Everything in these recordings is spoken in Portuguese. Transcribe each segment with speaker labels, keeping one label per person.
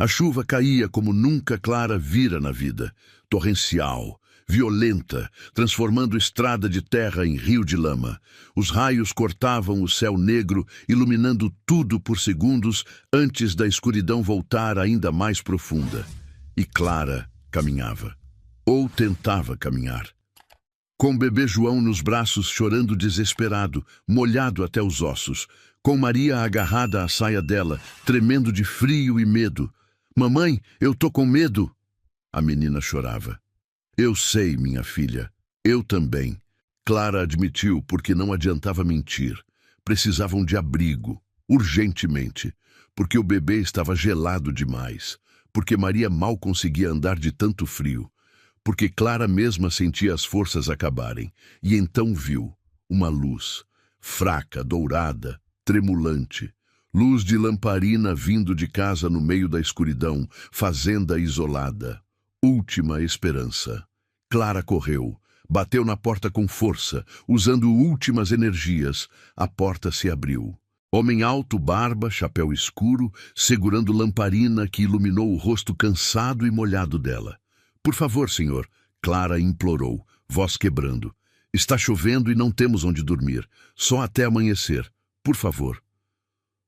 Speaker 1: A chuva caía como nunca Clara vira na vida, torrencial, violenta, transformando estrada de terra em rio de lama. Os raios cortavam o céu negro, iluminando tudo por segundos antes da escuridão voltar ainda mais profunda. E Clara caminhava, ou tentava caminhar, com o bebê João nos braços, chorando desesperado, molhado até os ossos, com Maria agarrada à saia dela, tremendo de frio e medo. "Mamãe, eu tô com medo!" A menina chorava. "Eu sei, minha filha, eu também." Clara admitiu, porque não adiantava mentir. Precisavam de abrigo, urgentemente, porque o bebê estava gelado demais, porque Maria mal conseguia andar de tanto frio, porque Clara mesma sentia as forças acabarem, e então viu uma luz, fraca, dourada, tremulante, luz de lamparina vindo de casa no meio da escuridão, fazenda isolada. Última esperança. Clara correu, bateu na porta com força, usando últimas energias. A porta se abriu. Homem alto, barba, chapéu escuro, segurando lamparina que iluminou o rosto cansado e molhado dela. "Por favor, senhor," Clara implorou, voz quebrando. "Está chovendo e não temos onde dormir. Só até amanhecer. Por favor."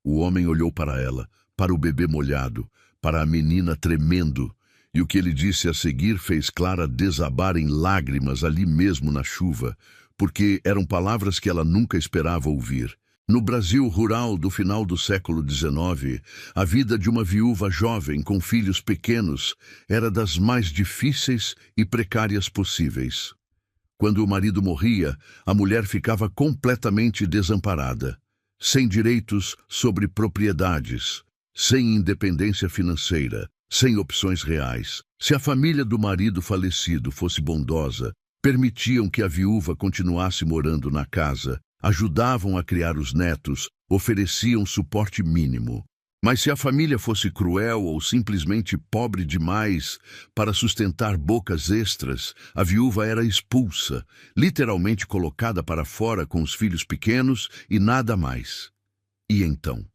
Speaker 1: O homem olhou para ela, para o bebê molhado, para a menina tremendo, e o que ele disse a seguir fez Clara desabar em lágrimas ali mesmo na chuva, porque eram palavras que ela nunca esperava ouvir. No Brasil rural do final do século XIX, a vida de uma viúva jovem com filhos pequenos era das mais difíceis e precárias possíveis. Quando o marido morria, a mulher ficava completamente desamparada, sem direitos sobre propriedades, sem independência financeira, sem opções reais. Se a família do marido falecido fosse bondosa, permitiam que a viúva continuasse morando na casa, ajudavam a criar os netos, ofereciam suporte mínimo. Mas se a família fosse cruel ou simplesmente pobre demais para sustentar bocas extras, a viúva era expulsa, literalmente colocada para fora com os filhos pequenos e nada mais. E então?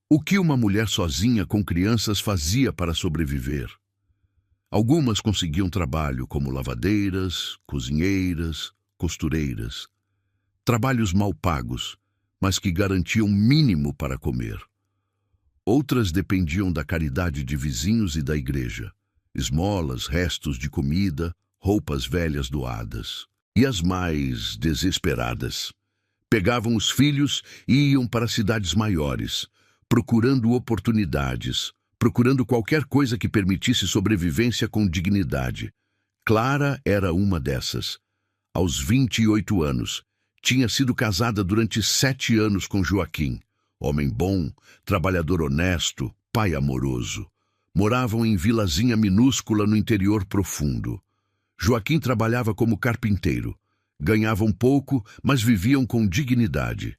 Speaker 1: O que uma mulher sozinha com crianças fazia para sobreviver? Algumas conseguiam trabalho como lavadeiras, cozinheiras, costureiras. Trabalhos mal pagos, mas que garantiam mínimo para comer. Outras dependiam da caridade de vizinhos e da igreja. Esmolas, restos de comida, roupas velhas doadas. E as mais desesperadas pegavam os filhos e iam para cidades maiores, procurando oportunidades, procurando qualquer coisa que permitisse sobrevivência com dignidade. Clara era uma dessas. Aos 28 anos, tinha sido casada durante 7 anos com Joaquim, homem bom, trabalhador honesto, pai amoroso. Moravam em vilazinha minúscula no interior profundo. Joaquim trabalhava como carpinteiro. Ganhavam pouco, mas viviam com dignidade.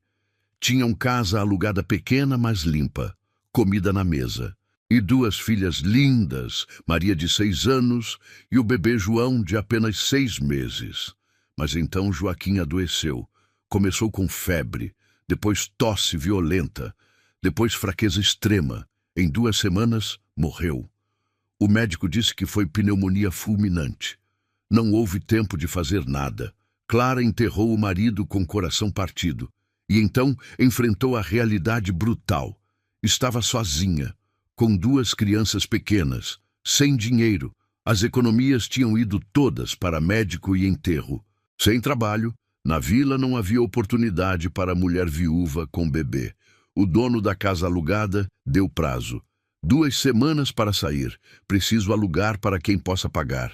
Speaker 1: Tinham casa alugada pequena, mas limpa, comida na mesa. E 2 filhas lindas, Maria de 6 anos e o bebê João de apenas 6 meses. Mas então Joaquim adoeceu. Começou com febre, depois tosse violenta, depois fraqueza extrema. Em 2 semanas, morreu. O médico disse que foi pneumonia fulminante. Não houve tempo de fazer nada. Clara enterrou o marido com o coração partido. E então enfrentou a realidade brutal. Estava sozinha, com 2 crianças pequenas, sem dinheiro. As economias tinham ido todas para médico e enterro. Sem trabalho, na vila não havia oportunidade para a mulher viúva com bebê. O dono da casa alugada deu prazo. 2 semanas para sair. Preciso alugar para quem possa pagar.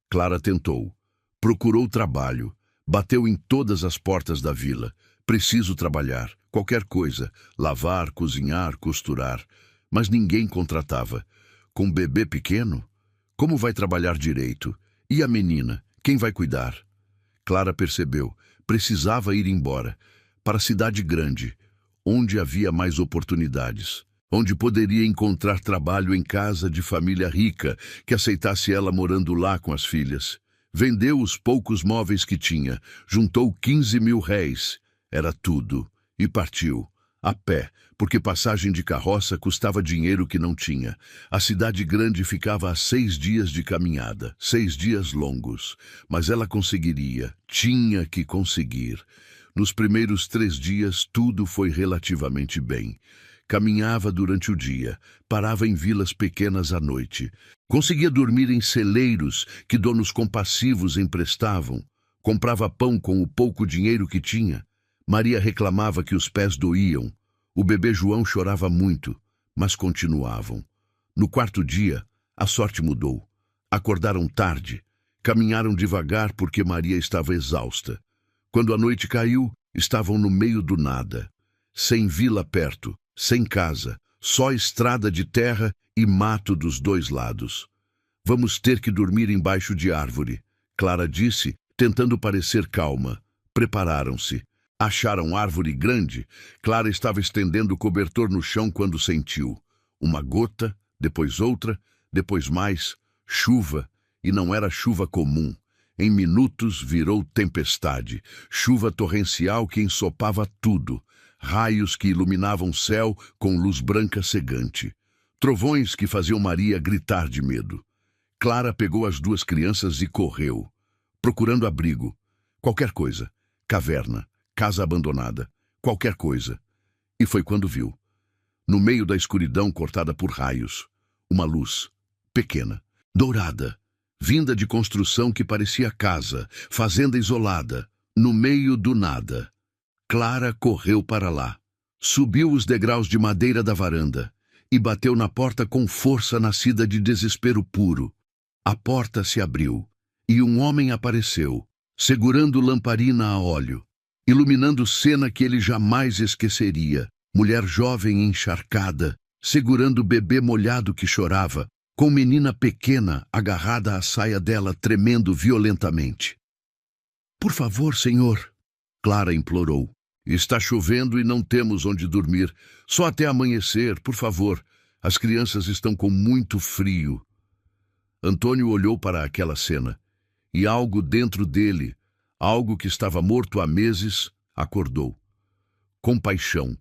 Speaker 1: Clara tentou. Procurou trabalho. Bateu em todas as portas da vila. Preciso trabalhar. Qualquer coisa. Lavar, cozinhar, costurar. Mas ninguém contratava. Com bebê pequeno? Como vai trabalhar direito? E a menina? Quem vai cuidar? Clara percebeu. Precisava ir embora. Para a cidade grande, onde havia mais oportunidades. Onde poderia encontrar trabalho em casa de família rica que aceitasse ela morando lá com as filhas. Vendeu os poucos móveis que tinha. Juntou 15 mil réis. Era tudo. E partiu. A pé, porque passagem de carroça custava dinheiro que não tinha. A cidade grande ficava a 6 dias de caminhada, 6 dias longos. Mas ela conseguiria, tinha que conseguir. Nos primeiros 3 dias, tudo foi relativamente bem. Caminhava durante o dia, parava em vilas pequenas à noite. Conseguia dormir em celeiros que donos compassivos emprestavam. Comprava pão com o pouco dinheiro que tinha. Maria reclamava que os pés doíam. O bebê João chorava muito, mas continuavam. No 4º dia, a sorte mudou. Acordaram tarde. Caminharam devagar porque Maria estava exausta. Quando a noite caiu, estavam no meio do nada. Sem vila perto, sem casa, só estrada de terra e mato dos 2 lados. Vamos ter que dormir embaixo de árvore, Clara disse, tentando parecer calma. Prepararam-se. Acharam árvore grande. Clara estava estendendo o cobertor no chão quando sentiu. Uma gota, depois outra, depois mais. Chuva, e não era chuva comum. Em minutos virou tempestade. Chuva torrencial que ensopava tudo. Raios que iluminavam o céu com luz branca cegante. Trovões que faziam Maria gritar de medo. Clara pegou as 2 crianças e correu, procurando abrigo. Qualquer coisa. Caverna. Casa abandonada, qualquer coisa. E foi quando viu, no meio da escuridão cortada por raios, uma luz, pequena, dourada, vinda de construção que parecia casa, fazenda isolada, no meio do nada. Clara correu para lá, subiu os degraus de madeira da varanda e bateu na porta com força nascida de desespero puro. A porta se abriu e um homem apareceu, segurando lamparina a óleo, iluminando cena que ele jamais esqueceria. Mulher jovem encharcada, segurando o bebê molhado que chorava, com menina pequena agarrada à saia dela, tremendo violentamente. Por favor, senhor, Clara implorou. Está chovendo e não temos onde dormir. Só até amanhecer, por favor. As crianças estão com muito frio. Antônio olhou para aquela cena, e algo dentro dele, algo que estava morto há meses, acordou. Compaixão,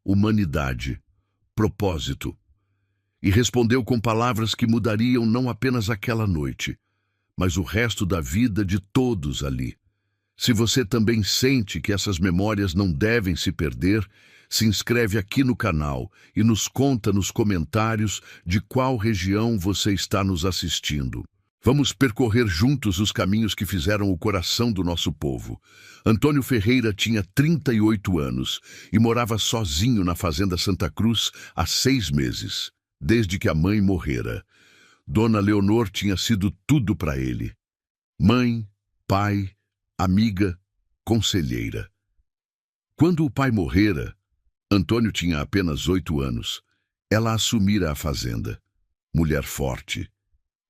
Speaker 1: humanidade, propósito. E respondeu com palavras que mudariam não apenas aquela noite, mas o resto da vida de todos ali. Se você também sente que essas memórias não devem se perder, se inscreve aqui no canal e nos conta nos comentários de qual região você está nos assistindo. Vamos percorrer juntos os caminhos que fizeram o coração do nosso povo. Antônio Ferreira tinha 38 anos e morava sozinho na Fazenda Santa Cruz há 6 meses, desde que a mãe morrera. Dona Leonor tinha sido tudo para ele. Mãe, pai, amiga, conselheira. Quando o pai morrera, Antônio tinha apenas 8 anos. Ela assumira a fazenda. Mulher forte,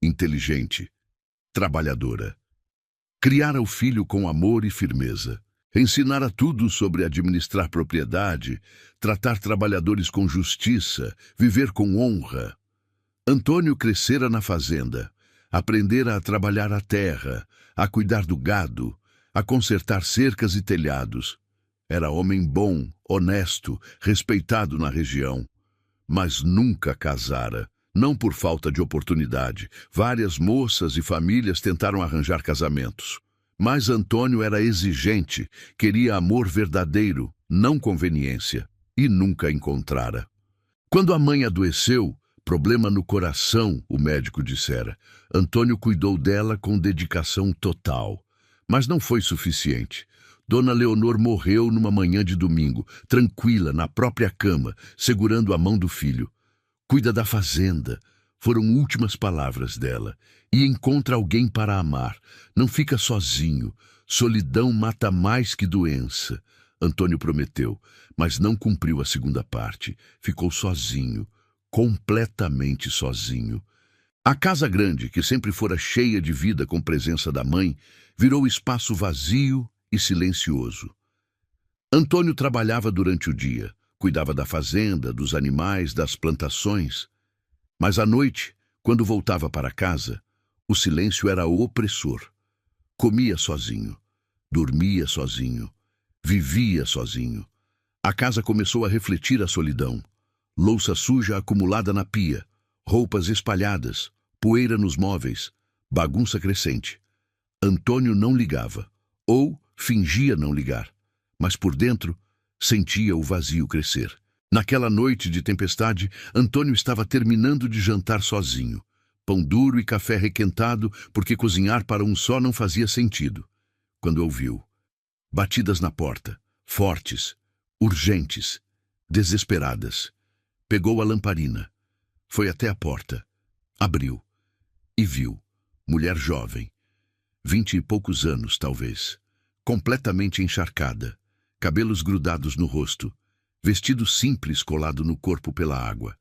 Speaker 1: inteligente, trabalhadora. Criara o filho com amor e firmeza. Ensinara tudo sobre administrar propriedade, tratar trabalhadores com justiça, viver com honra. Antônio crescera na fazenda, aprendera a trabalhar a terra, a cuidar do gado, a consertar cercas e telhados. Era homem bom, honesto, respeitado na região. Mas nunca casara. Não por falta de oportunidade. Várias moças e famílias tentaram arranjar casamentos. Mas Antônio era exigente, queria amor verdadeiro, não conveniência, e nunca encontrara. Quando a mãe adoeceu, problema no coração, o médico dissera, Antônio cuidou dela com dedicação total. Mas não foi suficiente. Dona Leonor morreu numa manhã de domingo, tranquila, na própria cama, segurando a mão do filho. Cuida da fazenda, foram últimas palavras dela. E encontra alguém para amar. Não fica sozinho. Solidão mata mais que doença. Antônio prometeu, mas não cumpriu a segunda parte. Ficou sozinho, completamente sozinho. A casa grande, que sempre fora cheia de vida com presença da mãe, virou espaço vazio e silencioso. Antônio trabalhava durante o dia, cuidava da fazenda, dos animais, das plantações. Mas à noite, quando voltava para casa, o silêncio era opressor. Comia sozinho, dormia sozinho, vivia sozinho. A casa começou a refletir a solidão. Louça suja acumulada na pia, roupas espalhadas, poeira nos móveis, bagunça crescente. Antônio não ligava, ou fingia não ligar, mas por dentro sentia o vazio crescer. Naquela noite de tempestade, Antônio estava terminando de jantar sozinho. Pão duro e café requentado, porque cozinhar para um só não fazia sentido. Quando ouviu batidas na porta, fortes, urgentes, desesperadas. Pegou a lamparina, foi até a porta, abriu e viu mulher jovem, 20 e poucos anos talvez, completamente encharcada, cabelos grudados no rosto, vestido simples colado no corpo pela água,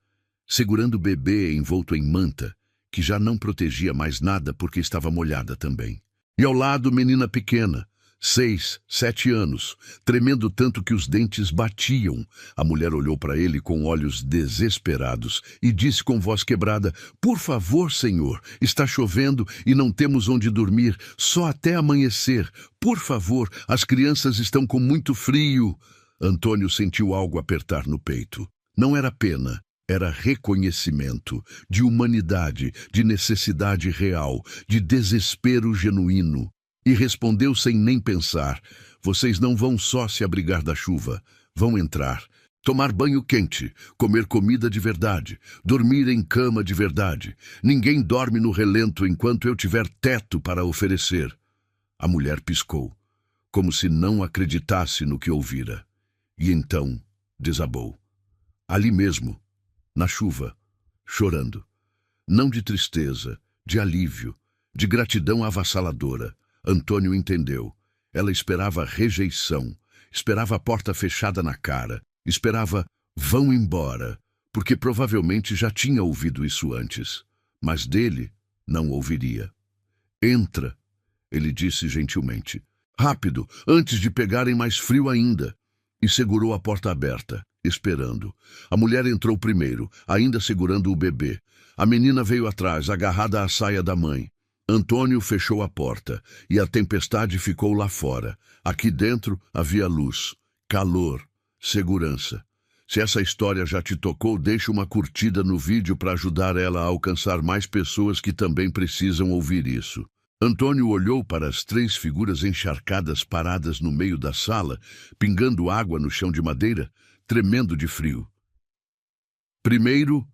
Speaker 1: segurando o bebê envolto em manta, que já não protegia mais nada porque estava molhada também. E ao lado, menina pequena, 6, 7 anos, tremendo tanto que os dentes batiam. A mulher olhou para ele com olhos desesperados e disse com voz quebrada: "Por favor, senhor, está chovendo e não temos onde dormir, só até amanhecer. Por favor, as crianças estão com muito frio." Antônio sentiu algo apertar no peito. Não era pena, era reconhecimento, de humanidade, de necessidade real, de desespero genuíno. E respondeu sem nem pensar: "Vocês não vão só se abrigar da chuva, vão entrar, tomar banho quente, comer comida de verdade, dormir em cama de verdade. Ninguém dorme no relento enquanto eu tiver teto para oferecer." A mulher piscou, como se não acreditasse no que ouvira. E então desabou. Ali mesmo, na chuva, chorando. Não de tristeza, de alívio, de gratidão avassaladora. Antônio entendeu. Ela esperava rejeição, esperava a porta fechada na cara, esperava "vão embora", porque provavelmente já tinha ouvido isso antes, mas dele não ouviria. "Entra", ele disse gentilmente. "Rápido, antes de pegarem mais frio ainda." E segurou a porta aberta, esperando. A mulher entrou primeiro, ainda segurando o bebê. A menina veio atrás, agarrada à saia da mãe. Antônio fechou a porta e a tempestade ficou lá fora. Aqui dentro havia luz, calor, segurança. Se essa história já te tocou, deixe uma curtida no vídeo para ajudar ela a alcançar mais pessoas que também precisam ouvir isso. Antônio olhou para as 3 figuras encharcadas paradas no meio da sala, pingando água no chão de madeira, tremendo de frio. "Primeiro,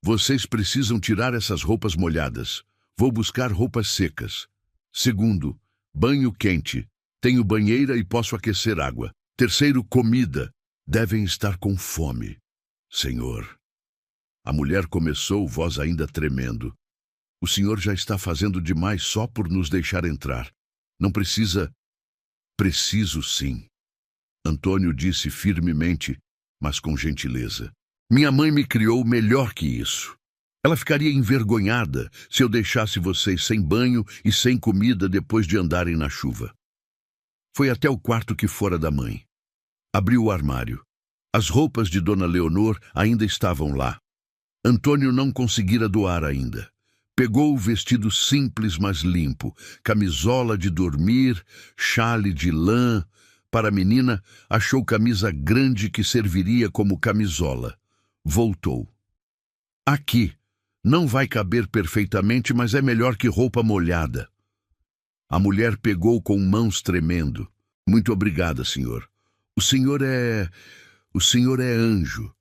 Speaker 1: vocês precisam tirar essas roupas molhadas. Vou buscar roupas secas. Segundo, banho quente. Tenho banheira e posso aquecer água. Terceiro, comida. Devem estar com fome." "Senhor." A mulher começou, voz ainda tremendo. "O senhor já está fazendo demais só por nos deixar entrar. Não precisa." "Preciso sim." Antônio disse firmemente, mas com gentileza. "Minha mãe me criou melhor que isso. Ela ficaria envergonhada se eu deixasse vocês sem banho e sem comida depois de andarem na chuva." Foi até o quarto que fora da mãe. Abriu o armário. As roupas de Dona Leonor ainda estavam lá. Antônio não conseguira doar ainda. Pegou o vestido simples, mas limpo, camisola de dormir, chale de lã. Para a menina, achou camisa grande que serviria como camisola. Voltou. "Aqui. Não vai caber perfeitamente, mas é melhor que roupa molhada." A mulher pegou com mãos tremendo. "Muito obrigada, senhor. O senhor é anjo."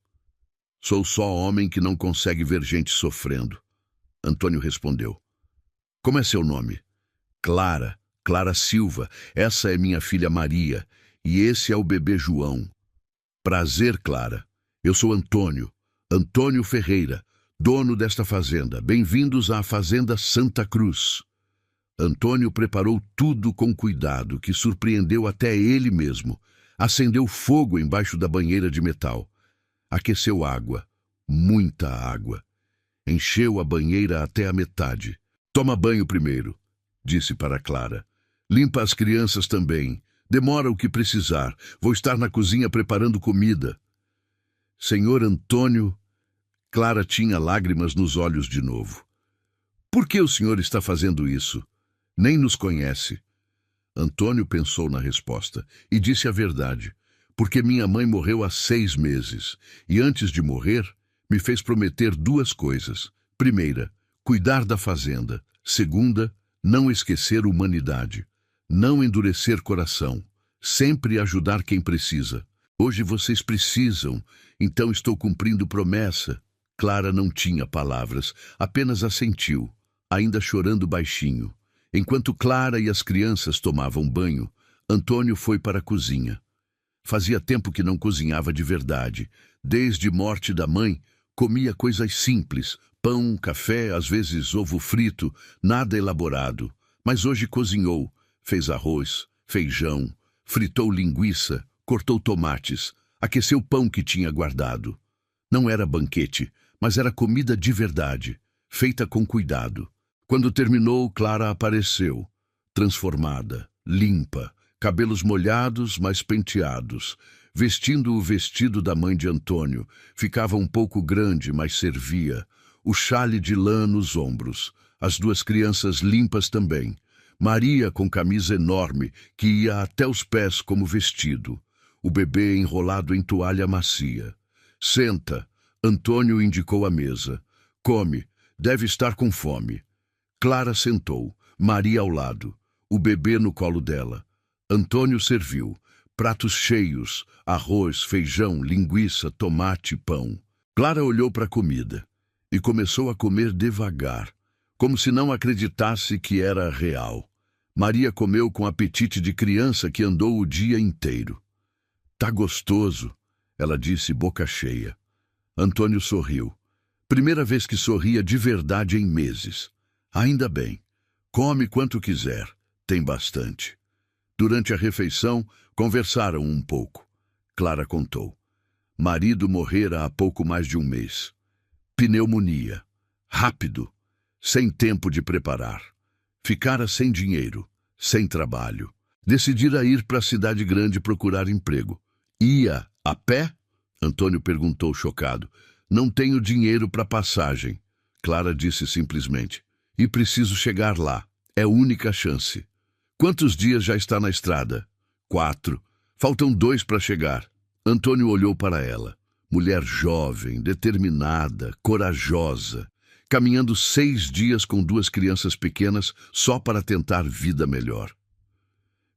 Speaker 1: "Sou só homem que não consegue ver gente sofrendo." Antônio respondeu. "Como é seu nome?" "Clara. Clara Silva. Essa é minha filha Maria. E esse é o bebê João." "Prazer, Clara. Eu sou Antônio. Antônio Ferreira, dono desta fazenda. Bem-vindos à Fazenda Santa Cruz." Antônio preparou tudo com cuidado, que surpreendeu até ele mesmo. Acendeu fogo embaixo da banheira de metal. Aqueceu água, muita água. Encheu a banheira até a metade. "Toma banho primeiro", disse para Clara. "Limpa as crianças também. Demora o que precisar. Vou estar na cozinha preparando comida." "Senhor Antônio..." Clara tinha lágrimas nos olhos de novo. "Por que o senhor está fazendo isso? Nem nos conhece." Antônio pensou na resposta e disse a verdade. porque minha mãe morreu há 6 meses, e antes de morrer, me fez prometer 2 coisas. Primeira, cuidar da fazenda. Segunda, não esquecer a humanidade. Não endurecer coração. Sempre ajudar quem precisa. Hoje vocês precisam, então estou cumprindo promessa. Clara não tinha palavras, apenas assentiu, ainda chorando baixinho. Enquanto Clara e as crianças tomavam banho, Antônio foi para a cozinha. Fazia tempo que não cozinhava de verdade. Desde a morte da mãe, comia coisas simples, pão, café, às vezes ovo frito, nada elaborado. Mas hoje cozinhou, fez arroz, feijão, fritou linguiça, cortou tomates, aqueceu o pão que tinha guardado. Não era banquete, mas era comida de verdade, feita com cuidado. Quando terminou, Clara apareceu, transformada, limpa, cabelos molhados, mas penteados, vestindo o vestido da mãe de Antônio. Ficava um pouco grande, mas servia. O chale de lã nos ombros. As 2 crianças limpas também. Maria com camisa enorme, que ia até os pés como vestido. O bebê enrolado em toalha macia. Senta. Antônio indicou a mesa. Come. Deve estar com fome. Clara sentou. Maria ao lado. O bebê no colo dela. Antônio serviu. Pratos cheios, arroz, feijão, linguiça, tomate, pão. Clara olhou para a comida e começou a comer devagar, como se não acreditasse que era real. Maria comeu com apetite de criança que andou o dia inteiro. Tá gostoso, ela disse boca cheia. Antônio sorriu. Primeira vez que sorria de verdade em meses. Ainda bem. Come quanto quiser. Tem bastante. Durante a refeição, conversaram um pouco. Clara contou. Marido morrera há pouco mais de 1 mês. Pneumonia. Rápido. Sem tempo de preparar. Ficara sem dinheiro. Sem trabalho. Decidira ir para a cidade grande procurar emprego. Ia a pé? Antônio perguntou chocado. Não tenho dinheiro para passagem. Clara disse simplesmente. E preciso chegar lá. É a única chance. Quantos dias já está na estrada? 4. Faltam 2 para chegar. Antônio olhou para ela. Mulher jovem, determinada, corajosa, caminhando 6 dias com 2 crianças pequenas só para tentar vida melhor.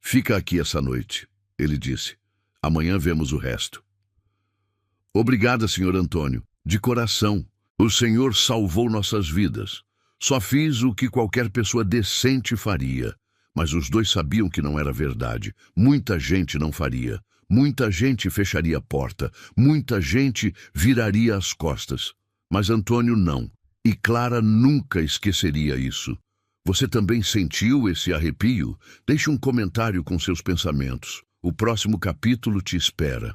Speaker 1: Fica aqui essa noite, ele disse. Amanhã vemos o resto. Obrigada, Sr. Antônio. De coração. O Senhor salvou nossas vidas. Só fiz o que qualquer pessoa decente faria. Mas os 2 sabiam que não era verdade. Muita gente não faria. Muita gente fecharia a porta. Muita gente viraria as costas. Mas Antônio não. E Clara nunca esqueceria isso. Você também sentiu esse arrepio? Deixe um comentário com seus pensamentos. O próximo capítulo te espera.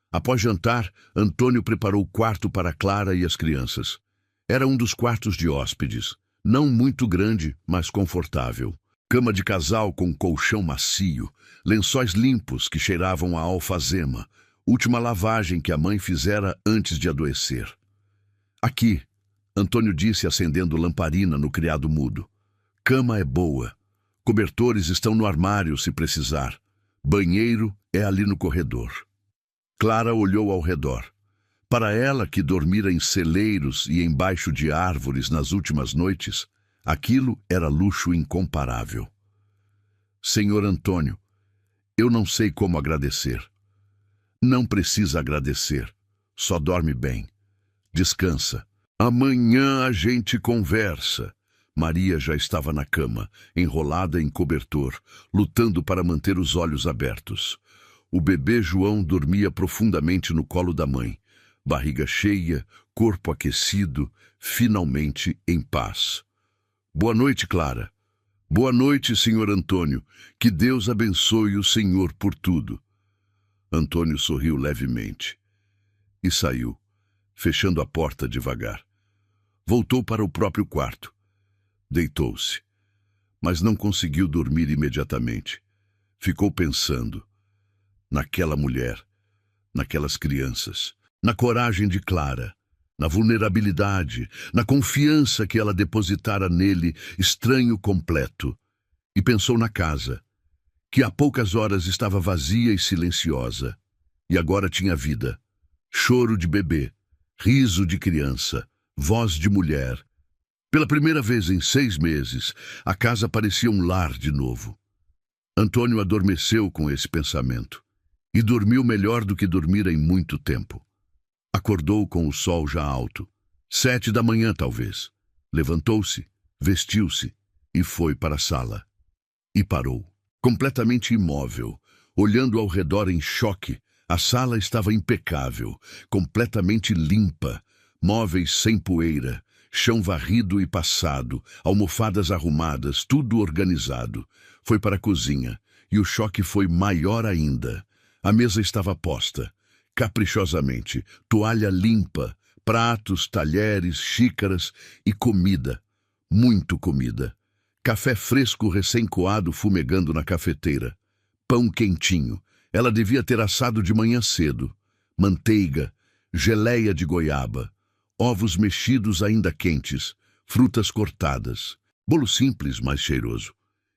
Speaker 1: Após jantar, Antônio preparou o quarto para Clara e as crianças. Era um dos quartos de hóspedes. Não muito grande, mas confortável. Cama de casal com colchão macio, lençóis limpos que cheiravam a alfazema, última lavagem que a mãe fizera antes de adoecer. Aqui, Antônio disse acendendo lamparina no criado mudo. Cama é boa. Cobertores estão no armário se precisar. Banheiro é ali no corredor. Clara olhou ao redor. Para ela, que dormira em celeiros e embaixo de árvores nas últimas noites, aquilo era luxo incomparável. Senhor Antônio, eu não sei como agradecer. Não precisa agradecer. Só dorme bem. Descansa. Amanhã a gente conversa. Maria já estava na cama, enrolada em cobertor, lutando para manter os olhos abertos. O bebê João dormia profundamente no colo da mãe, barriga cheia, corpo aquecido, finalmente em paz. Boa noite, Clara. Boa noite, Sr. Antônio. Que Deus abençoe o senhor por tudo. Antônio sorriu levemente e saiu, fechando a porta devagar. Voltou para o próprio quarto. Deitou-se, mas não conseguiu dormir imediatamente. Ficou pensando naquela mulher, naquelas crianças, na coragem de Clara, na vulnerabilidade, na confiança que ela depositara nele, estranho completo. E pensou na casa, que há poucas horas estava vazia e silenciosa. E agora tinha vida. Choro de bebê, riso de criança, voz de mulher. Pela primeira vez em 6 meses, a casa parecia um lar de novo. Antônio adormeceu com esse pensamento e dormiu melhor do que dormira em muito tempo. Acordou com o sol já alto, 7 da manhã talvez. Levantou-se, vestiu-se e foi para a sala. E parou, completamente imóvel, olhando ao redor em choque. A sala estava impecável, completamente limpa, móveis sem poeira, chão varrido e passado, almofadas arrumadas, tudo organizado. Foi para a cozinha, e o choque foi maior ainda. A mesa estava posta, caprichosamente, toalha limpa, pratos, talheres, xícaras e comida, muito comida. Café fresco recém-coado fumegando na cafeteira. Pão quentinho, ela devia ter assado de manhã cedo. Manteiga, geleia de goiaba, ovos mexidos ainda quentes, frutas cortadas. Bolo simples, mas cheiroso.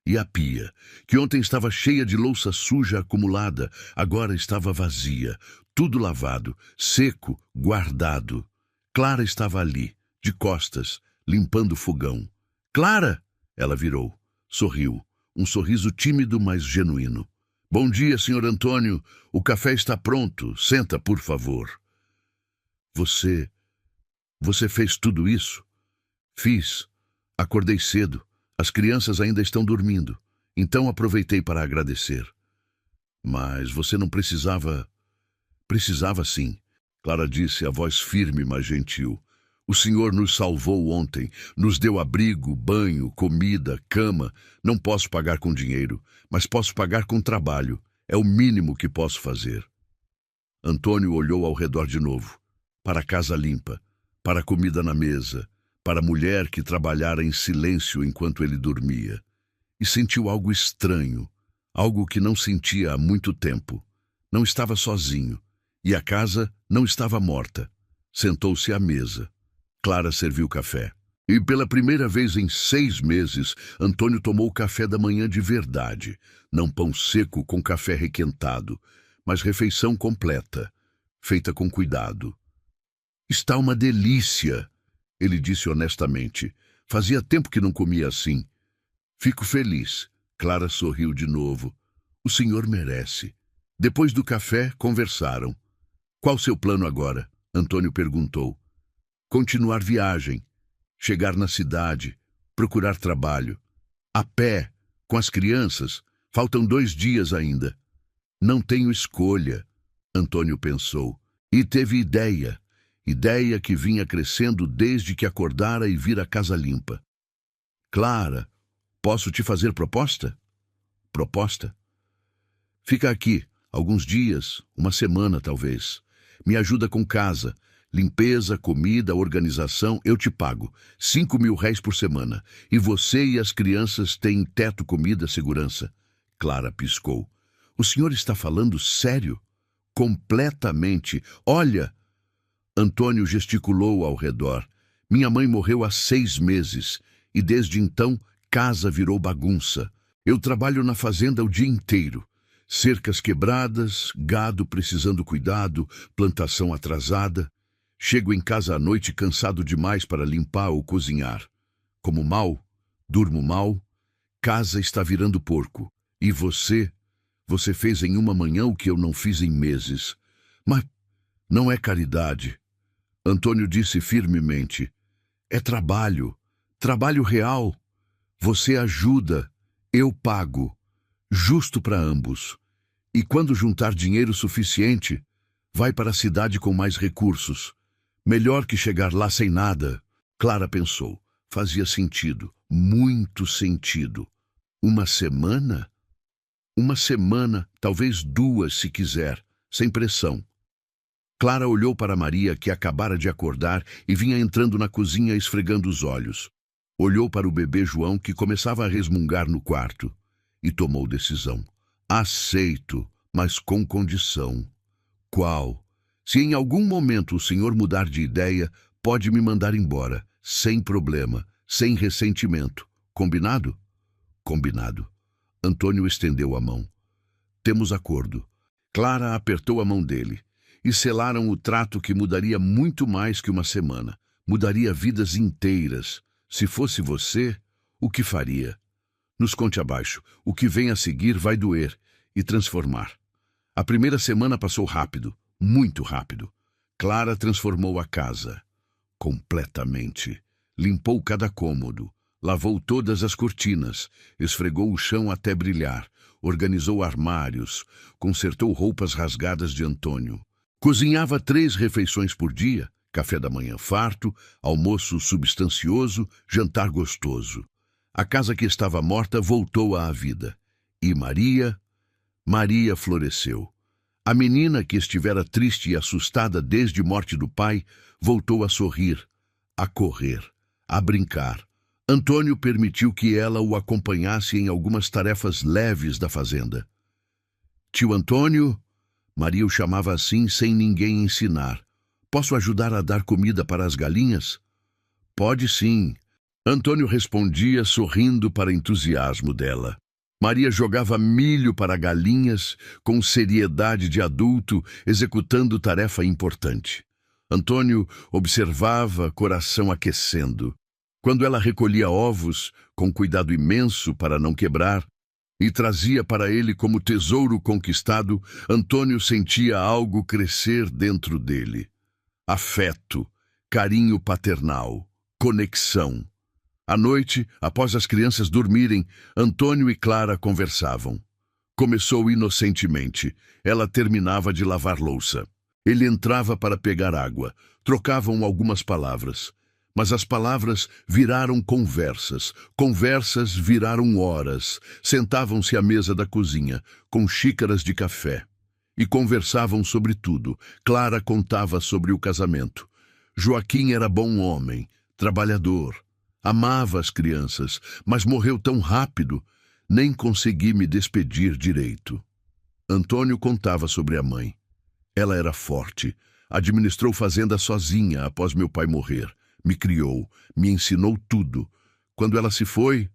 Speaker 1: E a pia, que ontem estava cheia de louça suja acumulada, agora estava vazia, tudo lavado, seco, guardado. Clara estava ali, de costas, limpando o fogão. Clara! Ela virou, sorriu, um sorriso tímido, mas genuíno. Bom dia, senhor Antônio. O café está pronto. Senta, por favor. Você fez tudo isso? Fiz. Acordei cedo. As crianças ainda estão dormindo. Então aproveitei para agradecer. Mas você não precisava... Precisava sim. Clara disse, a voz firme, mas gentil. O senhor nos salvou ontem, nos deu abrigo, banho, comida, cama. Não posso pagar com dinheiro, mas posso pagar com trabalho. É o mínimo que posso fazer. Antônio olhou ao redor de novo, para a casa limpa, para a comida na mesa, para a mulher que trabalhara em silêncio enquanto ele dormia. E sentiu algo estranho, algo que não sentia há muito tempo. Não estava sozinho, e a casa não estava morta. Sentou-se à mesa. Clara serviu café. E pela primeira vez em 6 meses, Antônio tomou café da manhã de verdade. Não pão seco com café requentado, mas refeição completa, feita com cuidado. Está uma delícia, ele disse honestamente. Fazia tempo que não comia assim. Fico feliz. Clara sorriu de novo. O senhor merece. Depois do café, conversaram. Qual seu plano agora? Antônio perguntou. Continuar viagem, chegar na cidade, procurar trabalho. A pé, com as crianças, faltam 2 dias ainda. Não tenho escolha, Antônio pensou. E teve ideia que vinha crescendo desde que acordara e vira a casa limpa. Clara, posso te fazer proposta? Proposta? Fica aqui, alguns dias, 1 semana talvez. Me ajuda com casa. Limpeza, comida, organização, eu te pago. 5.000 réis por semana. E você e as crianças têm teto, comida, segurança. Clara piscou. O senhor está falando sério? Completamente. Olha! Antônio gesticulou ao redor. Minha mãe morreu há 6 meses. E desde então, casa virou bagunça. Eu trabalho na fazenda o dia inteiro. Cercas quebradas, gado precisando cuidado, plantação atrasada. Chego em casa à noite cansado demais para limpar ou cozinhar. Como mal, durmo mal, casa está virando porco. E você fez em 1 manhã o que eu não fiz em meses. Mas não é caridade. Antônio disse firmemente. É trabalho, trabalho real. Você ajuda, eu pago. Justo para ambos. E quando juntar dinheiro suficiente, vai para a cidade com mais recursos. Melhor que chegar lá sem nada. Clara pensou. Fazia sentido, muito sentido. 1 semana? 1 semana, talvez 2 se quiser, sem pressão. Clara olhou para Maria, que acabara de acordar e vinha entrando na cozinha esfregando os olhos. Olhou para o bebê João, que começava a resmungar no quarto, e tomou decisão. Aceito, mas com condição. Qual? Se em algum momento o senhor mudar de ideia, pode me mandar embora, sem problema, sem ressentimento. Combinado? Combinado. Antônio estendeu a mão. Temos acordo. Clara apertou a mão dele e selaram o trato que mudaria muito mais que uma semana. Mudaria vidas inteiras. Se fosse você, o que faria? Nos conte abaixo. O que vem a seguir vai doer e transformar. A primeira semana passou rápido, muito rápido. Clara transformou a casa. Completamente. Limpou cada cômodo. Lavou todas as cortinas. Esfregou o chão até brilhar. Organizou armários. Consertou roupas rasgadas de Antônio. Cozinhava 3 refeições por dia. Café da manhã farto, almoço substancioso, jantar gostoso. A casa que estava morta voltou à vida. E Maria floresceu. A menina que estivera triste e assustada desde a morte do pai, voltou a sorrir, a correr, a brincar. Antônio permitiu que ela o acompanhasse em algumas tarefas leves da fazenda. Tio Antônio, Maria o chamava assim sem ninguém ensinar. Posso ajudar a dar comida para as galinhas? Pode sim. Antônio respondia sorrindo para entusiasmo dela. Maria jogava milho para galinhas com seriedade de adulto, executando tarefa importante. Antônio observava, coração aquecendo. Quando ela recolhia ovos, com cuidado imenso para não quebrar, e trazia para ele como tesouro conquistado, Antônio sentia algo crescer dentro dele. Afeto, carinho paternal, conexão. À noite, após as crianças dormirem, Antônio e Clara conversavam. Começou inocentemente. Ela terminava de lavar louça. Ele entrava para pegar água. Trocavam algumas palavras. Mas as palavras viraram conversas. Conversas viraram horas. Sentavam-se à mesa da cozinha, com xícaras de café. E conversavam sobre tudo. Clara contava sobre o casamento. Joaquim era bom homem, trabalhador. Amava as crianças, mas morreu tão rápido, nem consegui me despedir direito. Antônio contava sobre a mãe. Ela era forte, administrou fazenda sozinha após meu pai morrer. Me criou, me ensinou tudo. Quando ela se foi,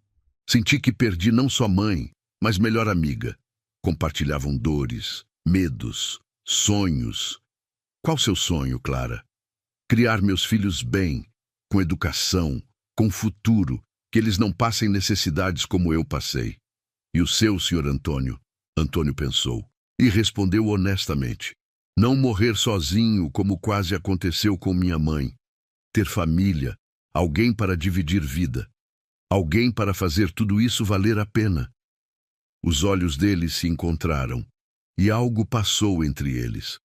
Speaker 1: senti que perdi não só mãe, mas melhor amiga. Compartilhavam dores, medos, sonhos. Qual seu sonho, Clara? Criar meus filhos bem, com educação, com futuro, que eles não passem necessidades como eu passei. E o seu, senhor Antônio? Antônio pensou e respondeu honestamente. Não morrer sozinho como quase aconteceu com minha mãe. Ter família, alguém para dividir vida. Alguém para fazer tudo isso valer a pena. Os olhos deles se encontraram e algo passou entre eles.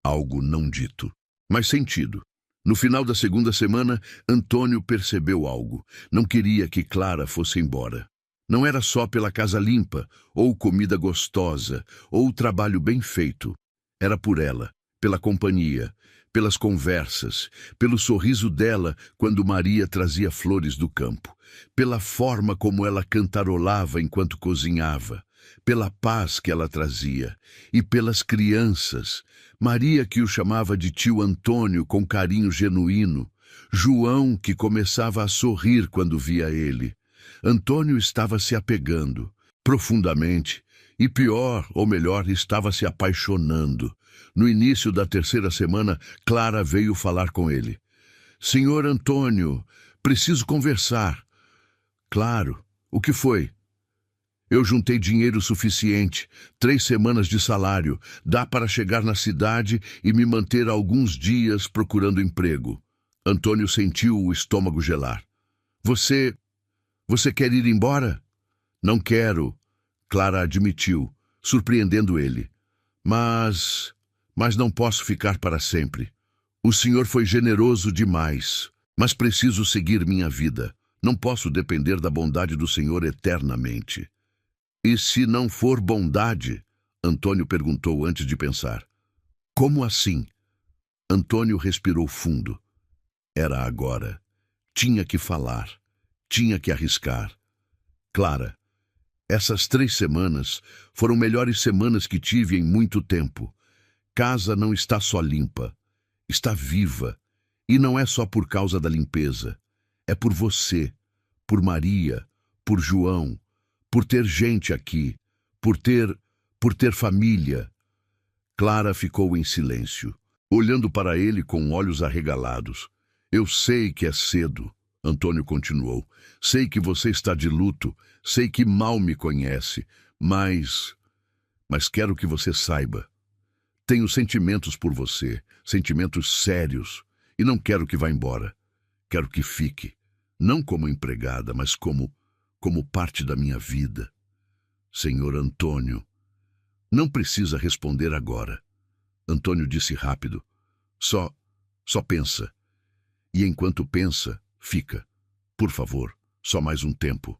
Speaker 1: Algo não dito, mas sentido. No final da segunda semana, Antônio percebeu algo. Não queria que Clara fosse embora. Não era só pela casa limpa, ou comida gostosa, ou trabalho bem feito. Era por ela, pela companhia, pelas conversas, pelo sorriso dela quando Maria trazia flores do campo, pela forma como ela cantarolava enquanto cozinhava, pela paz que ela trazia, e pelas crianças. Maria, que o chamava de tio Antônio com carinho genuíno. João, que começava a sorrir quando via ele. Antônio estava se apegando, profundamente, e pior, ou melhor, estava se apaixonando. No início da terceira semana, Clara veio falar com ele. Senhor Antônio, preciso conversar. Claro, o que foi? Eu juntei dinheiro suficiente, 3 semanas de salário. Dá para chegar na cidade e me manter alguns dias procurando emprego. Antônio sentiu o estômago gelar. Você quer ir embora? Não quero, Clara admitiu, surpreendendo ele. Mas não posso ficar para sempre. O senhor foi generoso demais, mas preciso seguir minha vida. Não posso depender da bondade do senhor eternamente. E se não for bondade? Antônio perguntou antes de pensar. Como assim? Antônio respirou fundo. Era agora. Tinha que falar. Tinha que arriscar. Clara, essas 3 semanas foram melhores semanas que tive em muito tempo. Casa não está só limpa. Está viva. E não é só por causa da limpeza. É por você, por Maria, por João, por ter gente aqui, por ter família. Clara ficou em silêncio, olhando para ele com olhos arregalados. Eu sei que é cedo, Antônio continuou. Sei que você está de luto, sei que mal me conhece, mas quero que você saiba. Tenho sentimentos por você, sentimentos sérios, e não quero que vá embora. Quero que fique, não como empregada, mas como parte da minha vida. Senhor Antônio, não precisa responder agora. Antônio disse rápido. Só pensa. E enquanto pensa, fica. Por favor, só mais um tempo.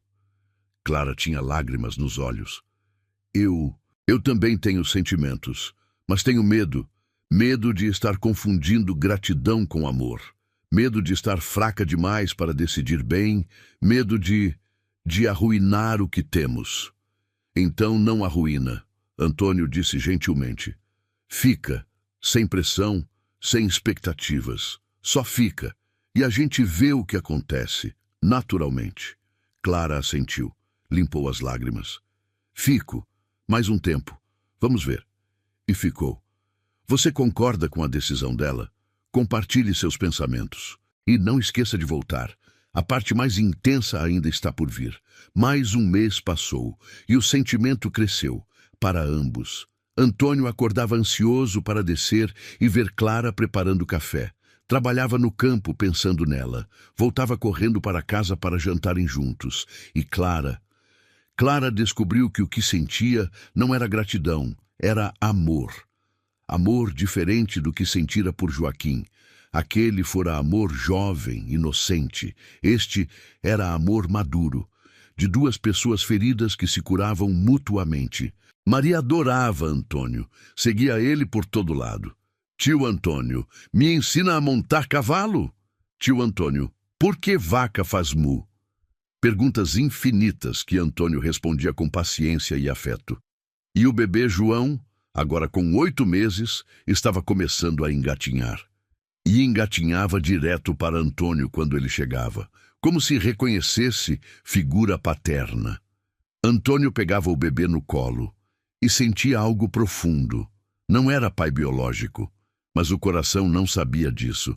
Speaker 1: Clara tinha lágrimas nos olhos. Eu também tenho sentimentos, mas tenho medo. Medo de estar confundindo gratidão com amor. Medo de estar fraca demais para decidir bem. Medo de arruinar o que temos. Então não arruína, Antônio disse gentilmente. Fica, sem pressão, sem expectativas. Só fica, e a gente vê o que acontece, naturalmente. Clara assentiu, limpou as lágrimas. Fico, mais um tempo. Vamos ver. E ficou. Você concorda com a decisão dela? Compartilhe seus pensamentos. E não esqueça de voltar. A parte mais intensa ainda está por vir. Mais um mês passou, e o sentimento cresceu, para ambos. Antônio acordava ansioso para descer e ver Clara preparando café. Trabalhava no campo pensando nela. Voltava correndo para casa para jantarem juntos. E Clara descobriu que o que sentia não era gratidão, era amor. Amor diferente do que sentira por Joaquim. Aquele fora amor jovem, inocente. Este era amor maduro, de duas pessoas feridas que se curavam mutuamente. Maria adorava Antônio, seguia ele por todo lado. Tio Antônio, me ensina a montar cavalo? Tio Antônio, por que vaca faz mu? Perguntas infinitas que Antônio respondia com paciência e afeto. E o bebê João, agora com 8 meses, estava começando a engatinhar. E engatinhava direto para Antônio quando ele chegava, como se reconhecesse figura paterna. Antônio pegava o bebê no colo e sentia algo profundo. Não era pai biológico, mas o coração não sabia disso.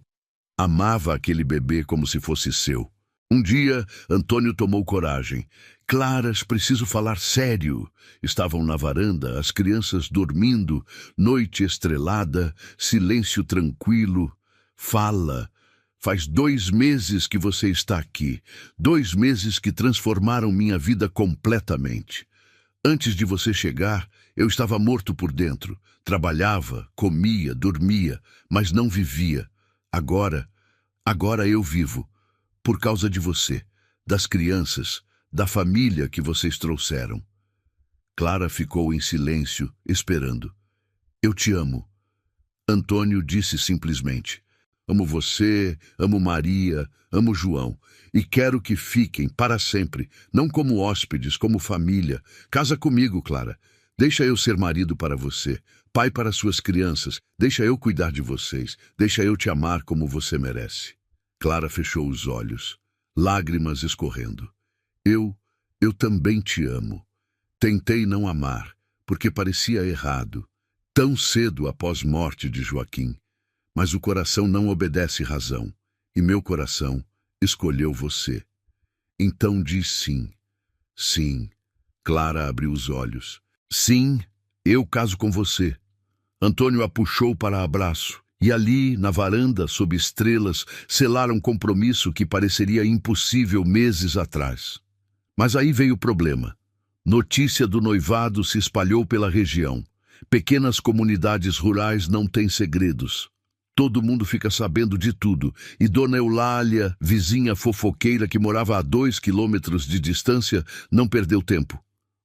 Speaker 1: Amava aquele bebê como se fosse seu. Um dia, Antônio tomou coragem. Claras, preciso falar sério. Estavam na varanda, as crianças dormindo, noite estrelada, silêncio tranquilo. Fala. Faz 2 meses que você está aqui. 2 meses que transformaram minha vida completamente. Antes de você chegar, eu estava morto por dentro. Trabalhava, comia, dormia, mas não vivia. Agora eu vivo. Por causa de você, das crianças, da família que vocês trouxeram. Clara ficou em silêncio, esperando. Eu te amo. Antônio disse simplesmente. Amo você, amo Maria, amo João. E quero que fiquem para sempre, não como hóspedes, como família. Casa comigo, Clara. Deixa eu ser marido para você, pai para suas crianças. Deixa eu cuidar de vocês. Deixa eu te amar como você merece. Clara fechou os olhos, lágrimas escorrendo. Eu também te amo. Tentei não amar, porque parecia errado, tão cedo após morte de Joaquim. Mas o coração não obedece razão, e meu coração escolheu você. Então diz sim. Sim. Clara abriu os olhos. Sim, eu caso com você. Antônio a puxou para abraço, e ali, na varanda, sob estrelas, selaram um compromisso que pareceria impossível meses atrás. Mas aí veio o problema. Notícia do noivado se espalhou pela região. Pequenas comunidades rurais não têm segredos. Todo mundo fica sabendo de tudo, e Dona Eulália, vizinha fofoqueira que morava a 2 quilômetros de distância, não perdeu tempo.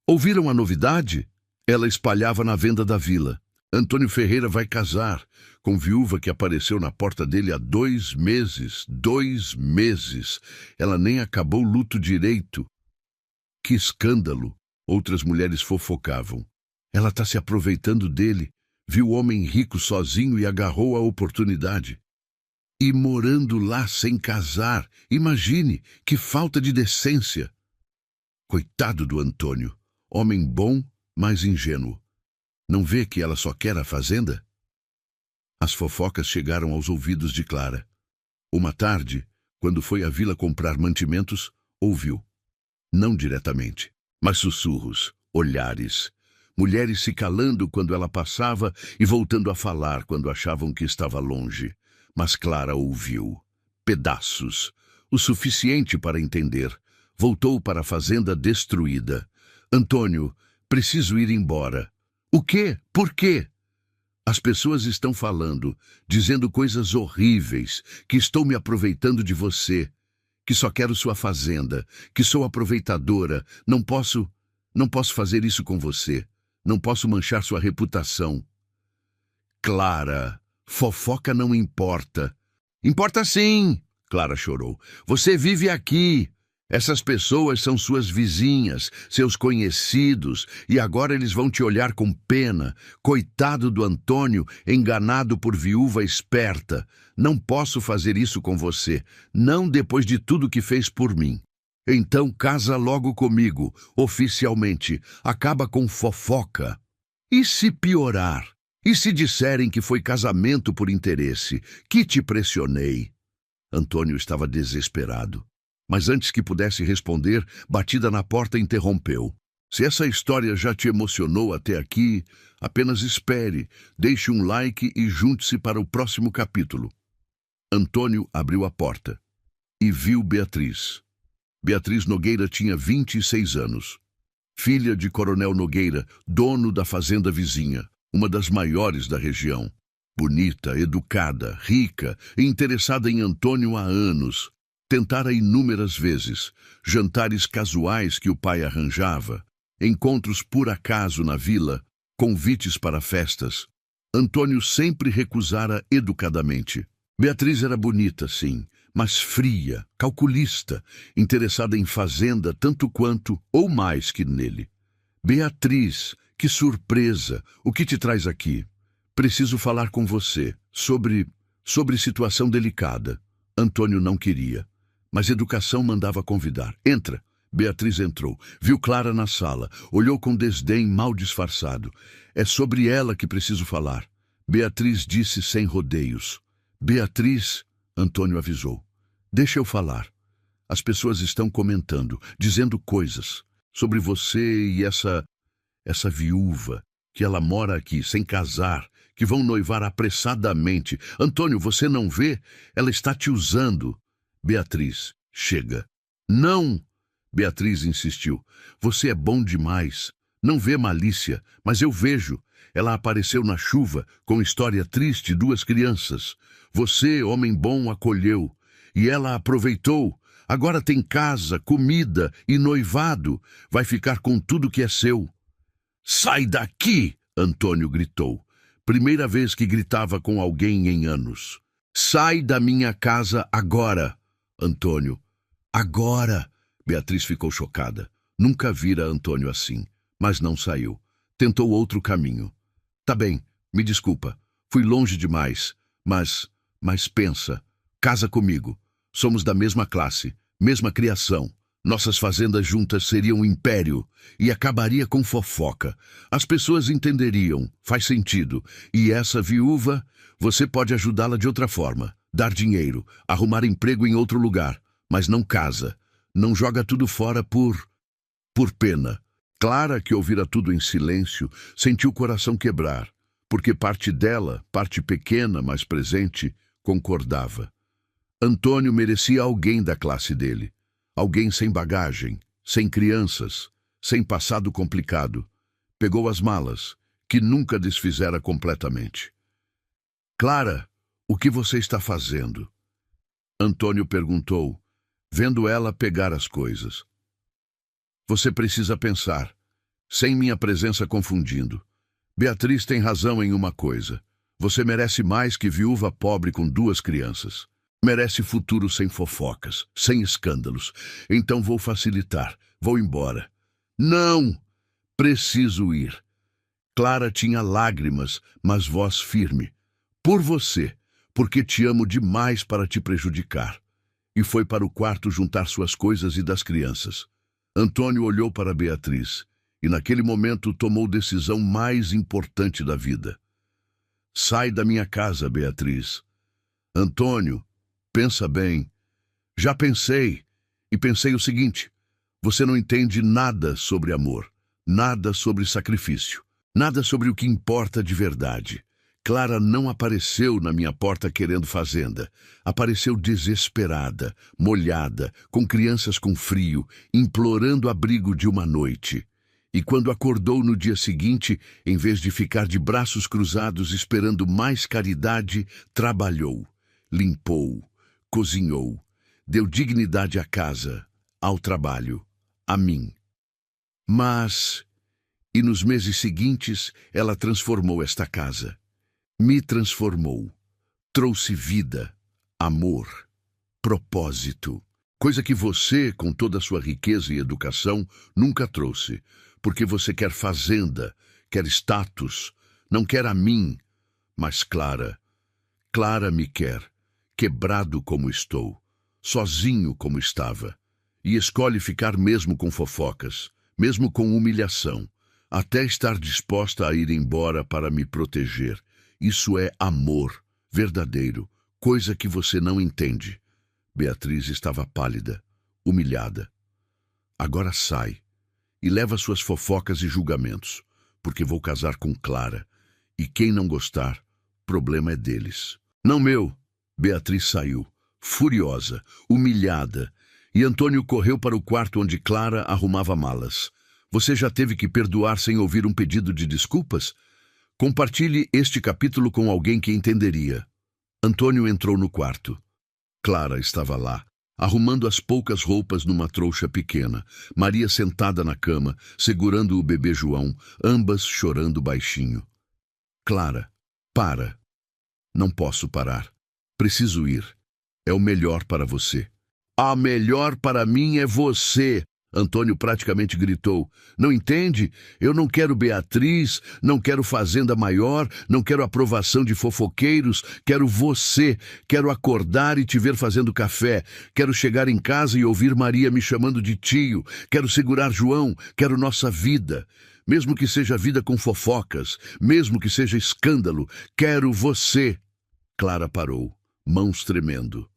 Speaker 1: Ouviram a novidade? Ela espalhava na venda da vila. Antônio Ferreira vai casar, com viúva que apareceu na porta dele há 2 meses. 2 meses. Ela nem acabou o luto direito. Que escândalo! Outras mulheres fofocavam. Ela está se aproveitando dele. Viu o homem rico sozinho e agarrou a oportunidade. E morando lá sem casar. Imagine, que falta de decência. Coitado do Antônio. Homem bom, mas ingênuo. Não vê que ela só quer a fazenda? As fofocas chegaram aos ouvidos de Clara. Uma tarde, quando foi à vila comprar mantimentos, ouviu. Não diretamente, mas sussurros, olhares. Mulheres se calando quando ela passava e voltando a falar quando achavam que estava longe. Mas Clara ouviu. Pedaços. O suficiente para entender. Voltou para a fazenda destruída. Antônio, preciso ir embora. O quê? Por quê? As pessoas estão falando, dizendo coisas horríveis, que estou me aproveitando de você, que só quero sua fazenda, que sou aproveitadora, não posso fazer isso com você, não posso manchar sua reputação. Clara, fofoca não importa. Importa sim, Clara chorou. Você vive aqui. Essas pessoas são suas vizinhas, seus conhecidos, e agora eles vão te olhar com pena. Coitado do Antônio, enganado por viúva esperta. Não posso fazer isso com você, não depois de tudo que fez por mim. Então casa logo comigo, oficialmente. Acaba com fofoca. E se piorar? E se disserem que foi casamento por interesse, que te pressionei? Antônio estava desesperado. Mas antes que pudesse responder, batida na porta interrompeu. Se essa história já te emocionou até aqui, apenas espere, deixe um like e junte-se para o próximo capítulo. Antônio abriu a porta e viu Beatriz. Beatriz Nogueira tinha 26 anos. Filha de Coronel Nogueira, dono da fazenda vizinha, uma das maiores da região. Bonita, educada, rica e interessada em Antônio há anos. Tentara inúmeras vezes, jantares casuais que o pai arranjava, encontros por acaso na vila, convites para festas. Antônio sempre recusara educadamente. Beatriz era bonita, sim, mas fria, calculista, interessada em fazenda tanto quanto ou mais que nele. Beatriz, que surpresa! O que te traz aqui? Preciso falar com você sobre situação delicada. Antônio não queria. Mas educação mandava convidar. Entra. Beatriz entrou. Viu Clara na sala. Olhou com desdém mal disfarçado. É sobre ela que preciso falar. Beatriz disse sem rodeios. Beatriz, Antônio avisou. Deixa eu falar. As pessoas estão comentando, dizendo coisas sobre você e essa viúva, que ela mora aqui, sem casar, que vão noivar apressadamente. Antônio, você não vê? Ela está te usando. Beatriz, chega. Não! Beatriz insistiu. Você é bom demais. Não vê malícia, mas eu vejo. Ela apareceu na chuva, com história triste, 2 crianças. Você, homem bom, acolheu. E ela aproveitou. Agora tem casa, comida e noivado. Vai ficar com tudo que é seu. Sai daqui! Antônio gritou. Primeira vez que gritava com alguém em anos. Sai da minha casa agora! Antônio. Agora! Beatriz ficou chocada. Nunca vira Antônio assim, mas não saiu. Tentou outro caminho. Tá bem, me desculpa. Fui longe demais. Mas pensa. Casa comigo. Somos da mesma classe, mesma criação. Nossas fazendas juntas seriam um império e acabaria com fofoca. As pessoas entenderiam, faz sentido. E essa viúva, você pode ajudá-la de outra forma. Dar dinheiro, arrumar emprego em outro lugar, mas não casa. Não joga tudo fora por pena. Clara, que ouvira tudo em silêncio, sentiu o coração quebrar, porque parte dela, parte pequena, mas presente, concordava. Antônio merecia alguém da classe dele. Alguém sem bagagem, sem crianças, sem passado complicado. Pegou as malas, que nunca desfizera completamente. Clara, o que você está fazendo? Antônio perguntou, vendo ela pegar as coisas. Você precisa pensar, sem minha presença confundindo. Beatriz tem razão em uma coisa. Você merece mais que viúva pobre com 2 crianças. Merece futuro sem fofocas, sem escândalos. Então vou facilitar. Vou embora. Não! Preciso ir. Clara tinha lágrimas, mas voz firme. Por você, porque te amo demais para te prejudicar. E foi para o quarto juntar suas coisas e das crianças. Antônio olhou para Beatriz e naquele momento tomou a decisão mais importante da vida. Sai da minha casa, Beatriz. Antônio, pensa bem. Já pensei, e pensei o seguinte: você não entende nada sobre amor, nada sobre sacrifício, nada sobre o que importa de verdade. Clara não apareceu na minha porta querendo fazenda. Apareceu desesperada, molhada, com crianças com frio, implorando abrigo de uma noite. E quando acordou no dia seguinte, em vez de ficar de braços cruzados esperando mais caridade, trabalhou, limpou, cozinhou, deu dignidade à casa, ao trabalho, a mim. E nos meses seguintes, ela transformou esta casa. Me transformou. Trouxe vida, amor, propósito. Coisa que você, com toda a sua riqueza e educação, nunca trouxe. Porque você quer fazenda, quer status, não quer a mim. Mas Clara me quer, quebrado como estou, sozinho como estava. E escolhe ficar mesmo com fofocas, mesmo com humilhação, até estar disposta a ir embora para me proteger. Isso é amor, verdadeiro, coisa que você não entende. Beatriz estava pálida, humilhada. Agora sai e leva suas fofocas e julgamentos, porque vou casar com Clara, e quem não gostar, problema é deles. Não meu. Beatriz saiu, furiosa, humilhada, e Antônio correu para o quarto onde Clara arrumava malas. Você já teve que perdoar sem ouvir um pedido de desculpas? Compartilhe este capítulo com alguém que entenderia. Antônio entrou no quarto. Clara estava lá, arrumando as poucas roupas numa trouxa pequena. Maria sentada na cama, segurando o bebê João, ambas chorando baixinho. Clara, para. Não posso parar. Preciso ir. É o melhor para você. A melhor para mim é você. Antônio praticamente gritou. Não entende? Eu não quero Beatriz, não quero fazenda maior, não quero aprovação de fofoqueiros, quero você. Quero acordar e te ver fazendo café. Quero chegar em casa e ouvir Maria me chamando de tio. Quero segurar João, quero nossa vida. Mesmo que seja vida com fofocas, mesmo que seja escândalo, quero você. Clara parou, mãos tremendo.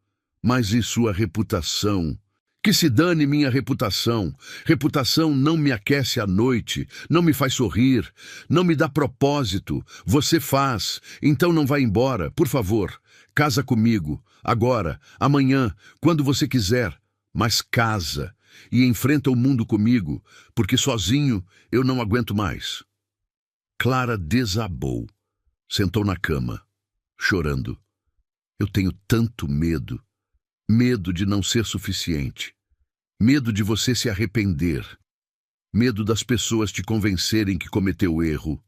Speaker 1: Mas e sua reputação? Que se dane minha reputação. Reputação não me aquece à noite, não me faz sorrir, não me dá propósito. Você faz, então não vá embora, por favor. Casa comigo, agora, amanhã, quando você quiser. Mas casa e enfrenta o mundo comigo, porque sozinho eu não aguento mais. Clara desabou, sentou na cama, chorando. Eu tenho tanto medo. Medo de não ser suficiente. Medo de você se arrepender. Medo das pessoas te convencerem que cometeu erro.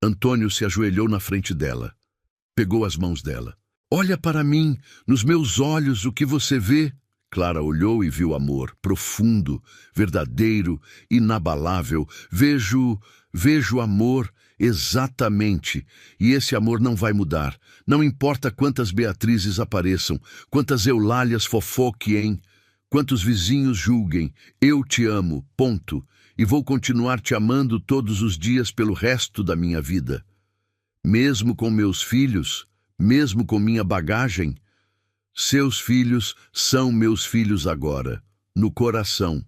Speaker 1: Antônio se ajoelhou na frente dela. Pegou as mãos dela. Olha para mim, nos meus olhos, o que você vê? Clara olhou e viu amor, profundo, verdadeiro, inabalável. Vejo amor, exatamente. E esse amor não vai mudar. Não importa quantas Beatrizes apareçam, quantas Eulálias fofoquem, quantos vizinhos julguem. Eu te amo, ponto. E vou continuar te amando todos os dias pelo resto da minha vida. Mesmo com meus filhos, mesmo com minha bagagem. Seus filhos são meus filhos agora, no coração.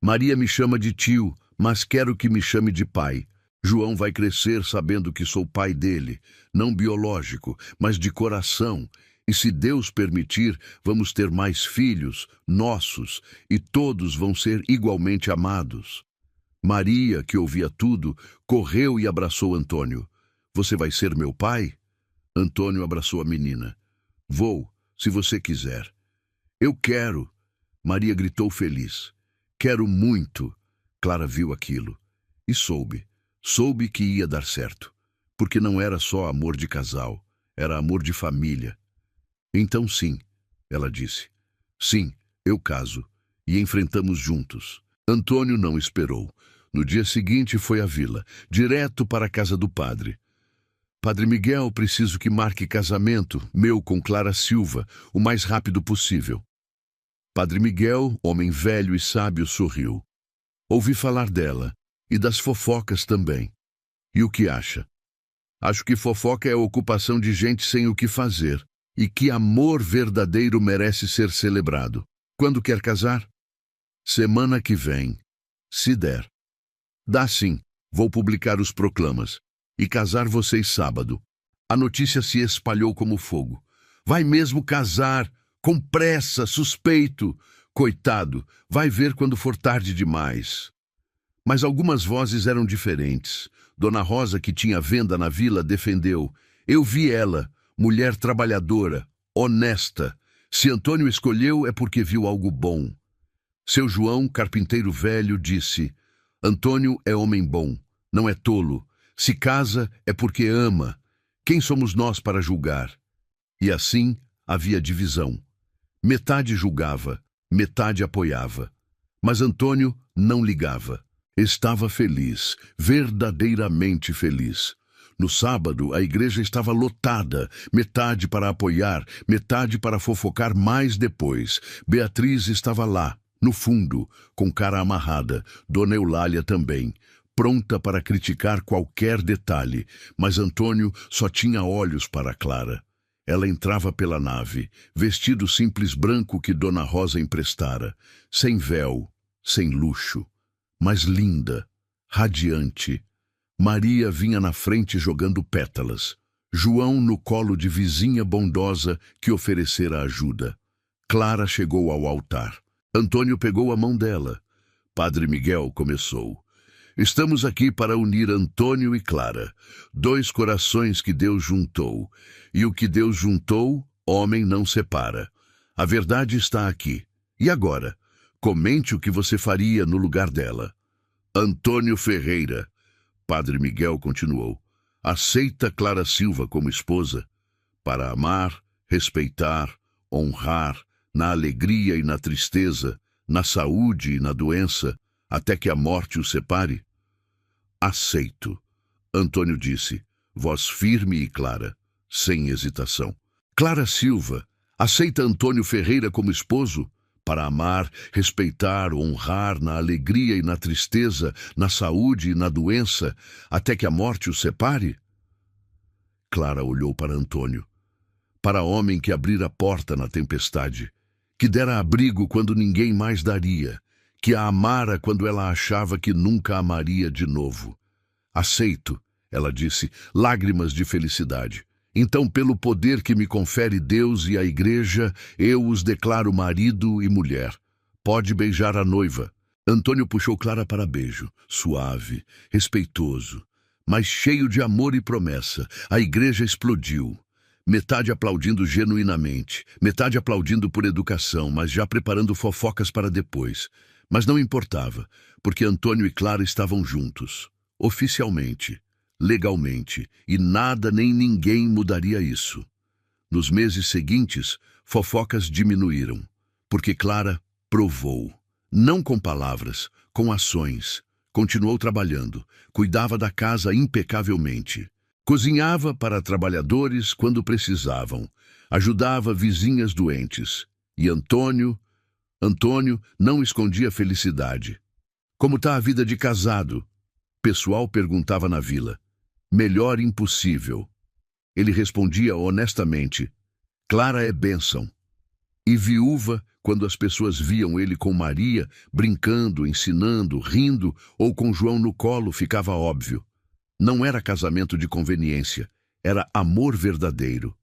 Speaker 1: Maria me chama de tio, mas quero que me chame de pai. João vai crescer sabendo que sou pai dele, não biológico, mas de coração. E se Deus permitir, vamos ter mais filhos, nossos, e todos vão ser igualmente amados. Maria, que ouvia tudo, correu e abraçou Antônio. Você vai ser meu pai? Antônio abraçou a menina. Vou, se você quiser. Eu quero. Maria gritou feliz. Quero muito. Clara viu aquilo. E soube. Soube que ia dar certo. Porque não era só amor de casal. Era amor de família. Então sim, ela disse. Sim, eu caso. E enfrentamos juntos. Antônio não esperou. No dia seguinte foi à vila, direto para a casa do padre. Padre Miguel, preciso que marque casamento, meu com Clara Silva, o mais rápido possível. Padre Miguel, homem velho e sábio, sorriu. Ouvi falar dela. E das fofocas também. E o que acha? Acho que fofoca é a ocupação de gente sem o que fazer. E que amor verdadeiro merece ser celebrado. Quando quer casar? Semana que vem. Se der. Dá sim. Vou publicar os proclamas. E casar vocês sábado. A notícia se espalhou como fogo. Vai mesmo casar. Com pressa, suspeito. Coitado, vai ver quando for tarde demais. Mas algumas vozes eram diferentes. Dona Rosa, que tinha venda na vila, defendeu. Eu vi ela, mulher trabalhadora, honesta. Se Antônio escolheu é porque viu algo bom. Seu João, carpinteiro velho, disse: Antônio é homem bom, não é tolo. Se casa é porque ama. Quem somos nós para julgar? E assim havia divisão. Metade julgava, metade apoiava. Mas Antônio não ligava. Estava feliz, verdadeiramente feliz. No sábado, a igreja estava lotada, metade para apoiar, metade para fofocar mais depois. Beatriz estava lá, no fundo, com cara amarrada, Dona Eulália também, pronta para criticar qualquer detalhe, mas Antônio só tinha olhos para Clara. Ela entrava pela nave, vestido simples branco que Dona Rosa emprestara, sem véu, sem luxo, mas linda, radiante. Maria vinha na frente jogando pétalas. João no colo de vizinha bondosa que oferecera ajuda. Clara chegou ao altar. Antônio pegou a mão dela. Padre Miguel começou. Estamos aqui para unir Antônio e Clara, dois corações que Deus juntou. E o que Deus juntou, homem não separa. A verdade está aqui. E agora? Comente o que você faria no lugar dela. Antônio Ferreira. Padre Miguel continuou. Aceita Clara Silva como esposa, para amar, respeitar, honrar, na alegria e na tristeza, na saúde e na doença, até que a morte o separe? Aceito. Antônio disse, voz firme e clara, sem hesitação. Clara Silva, aceita Antônio Ferreira como esposo, para amar, respeitar, honrar na alegria e na tristeza, na saúde e na doença, até que a morte o separe? Clara olhou para Antônio, para homem que abrira a porta na tempestade, que dera abrigo quando ninguém mais daria, que a amara quando ela achava que nunca amaria de novo. Aceito, ela disse, lágrimas de felicidade. Então, pelo poder que me confere Deus e a igreja, eu os declaro marido e mulher. Pode beijar a noiva. Antônio puxou Clara para beijo, suave, respeitoso, mas cheio de amor e promessa. A igreja explodiu. Metade aplaudindo genuinamente, metade aplaudindo por educação, mas já preparando fofocas para depois. Mas não importava, porque Antônio e Clara estavam juntos, oficialmente, legalmente, e nada nem ninguém mudaria isso. Nos meses seguintes, fofocas diminuíram, porque Clara provou, não com palavras, com ações. Continuou trabalhando, cuidava da casa impecavelmente. Cozinhava para trabalhadores quando precisavam, ajudava vizinhas doentes. E Antônio não escondia felicidade. Como está a vida de casado? Pessoal perguntava na vila. Melhor impossível. Ele respondia honestamente, Clara é bênção. E viúva, quando as pessoas viam ele com Maria, brincando, ensinando, rindo, ou com João no colo, ficava óbvio. Não era casamento de conveniência, era amor verdadeiro.